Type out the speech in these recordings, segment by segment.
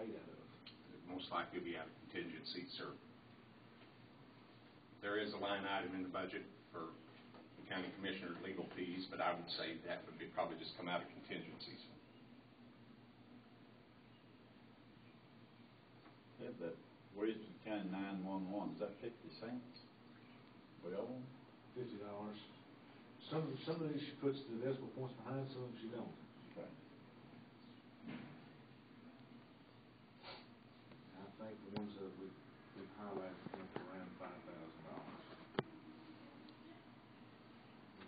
paid out of? Most likely be out of contingency, sir. There is a line item in the budget for the county commissioner legal fees, but I would say that would be probably just come out of contingencies. Yeah, that Wisdom County 911, is that 50 cents? Well, $50. Some of these she puts the decimal points behind, some of them she don't. okay. I think the ones that we've highlighted come up around $5,000.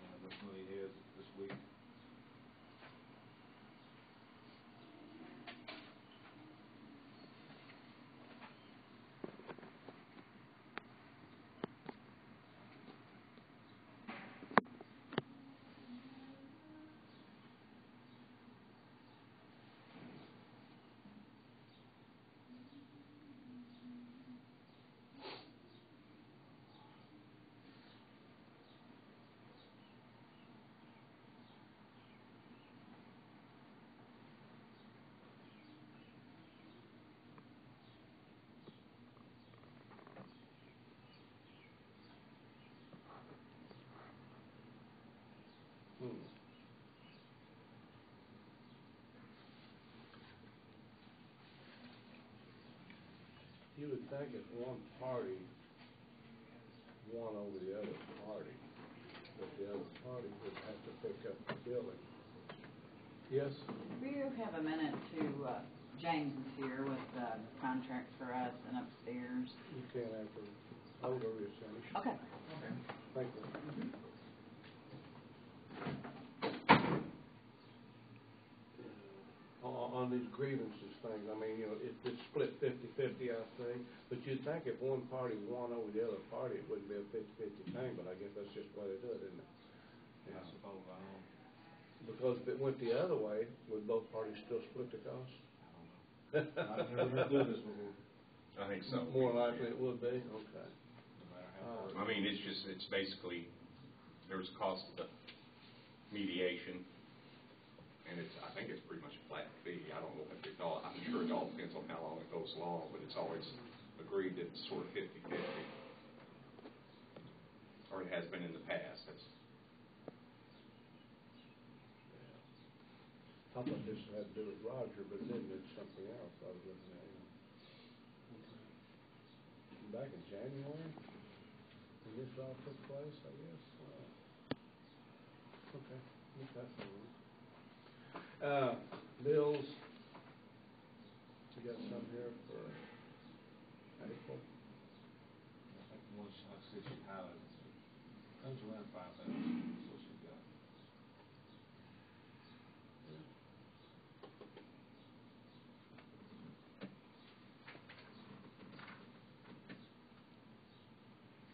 How much money he has this week? You would think if one party won over the other party, that the other party would have to pick up the billing. Yes? Will you have a minute to, James is here with contracts for us and upstairs. You can't have to hold over your finish. Okay. Thank you. On these grievances things, I mean, you know, it's split 50-50, I think. But you'd think if one party won over the other party, it wouldn't be a 50-50 thing, but I guess that's just the way they do it, isn't it? Yeah, I suppose I don't. Because if it went the other way, would both parties still split the cost? I don't know. I've never done this before. I think so. More likely it would be? Okay. No matter how hard. I mean, it's basically, there's a cost of the mediation, and I think it's pretty much a flat fee. I don't know if it all, I'm sure it all depends on how long it goes along, but it's always agreed that it's sort of 50-50. Or it has been in the past. That's. I thought this had to do with Roger, but it didn't. It's something else I was looking at. Back in January, when this all took place, I guess. Okay, that's all. Bills. We got some here for April. I think the ones I see she highlighted comes around 5,000. That's what she got.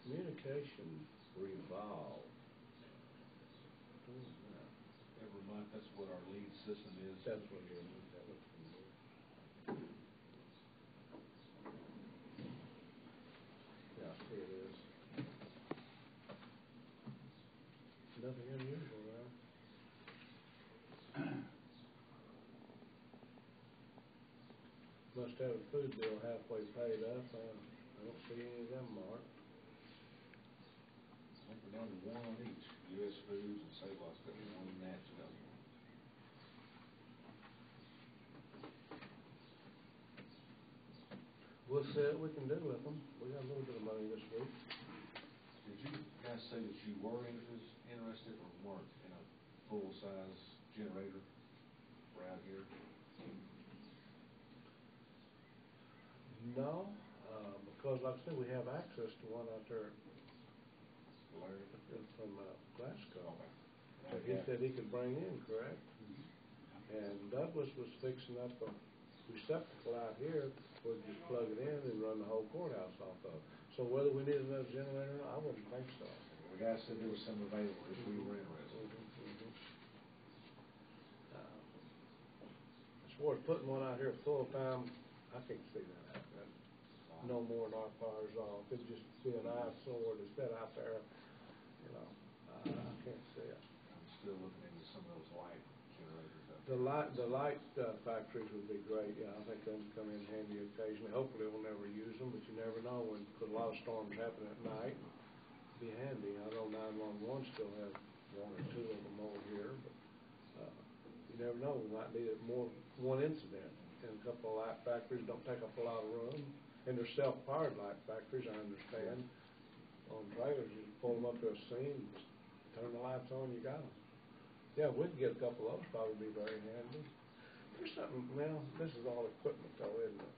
Communication revolve. Every month, that's what our lead system is. That's what it is. That looks familiar. Yeah, here it is. Nothing unusual there. Must have a food bill halfway paid up. I don't see any of them marked. I think we're down to one on each. U.S. Foods and Save-Loss, but one in that together. We'll see what we can do with them. We got a little bit of money this week. Did you guys say that you were interested or weren't in a full-size generator right here? No, because like I said, we have access to one out there from Glasgow. That he said he could bring in, correct? And Douglas was fixing up a receptacle out here where we just plug it in and run the whole courthouse off of. So whether we need another generator, I wouldn't think so. The guy said there was some available if we were interested. As far as putting one out here full time, I can't see that happening. No more than our powers off. It'd just be an eyesore to sit out there. You know, I can't see it. I'm still looking into some of those light generators out there. The light factories would be great, yeah, I think they can come in handy occasionally. Hopefully we'll never use them, but you never know when, because a lot of storms happen at night. Be handy. I know 911 still have one or two of them over here, but you never know. We might need it one incident. And a couple of light factories don't take up a lot of room, and they're self-powered light factories, I understand. On trailers, you pull them up to a scene, turn the lights on, you got them. Yeah, we could get a couple of those, probably be very handy. There's something, well, this is all equipment though, isn't it?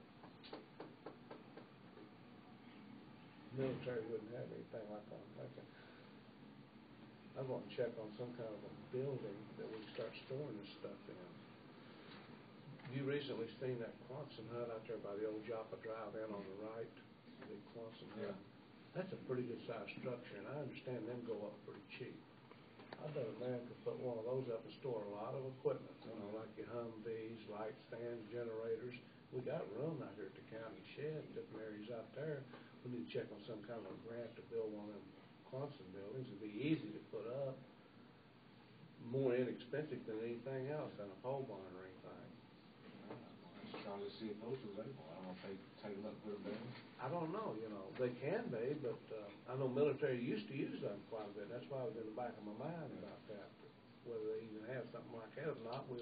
Military wouldn't have anything like that, I'm thinking. I want to check on some kind of a building that we can start storing this stuff in. You recently seen that Quonset hut out there by the old Joppa Drive-In on the right? The big Quonset hut. Yeah. That's a pretty good sized structure, and I understand them go up pretty cheap. I bet a man could put one of those up and store a lot of equipment, you know, like your Humvees, light stands, generators. We got room out here at the county shed, different areas out there. We need to check on some kind of a grant to build one of them Quonset buildings. It'd be easy to put up, more inexpensive than anything else, than a pole barn or anything. Let's try to see if those are available. I don't know if they take them up, put them down. I don't know, you know, they can be, but I know military used to use them quite a bit. That's why I was in the back of my mind about that, whether they even have something like that. If not, we'll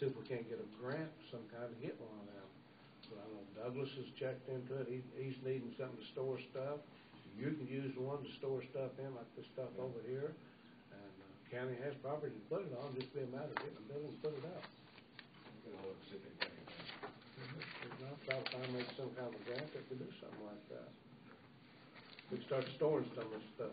see if we can't get a grant of some kind to get one of them. But I know Douglas has checked into it. He's needing something to store stuff. You can use one to store stuff in, like this stuff over here. And county has property to put it on. Just be a matter of getting a building and put it up. Get a hold of them, see if they can take it down. I'll try to find maybe some kind of a grant that could do something like that. We can start storing some of this stuff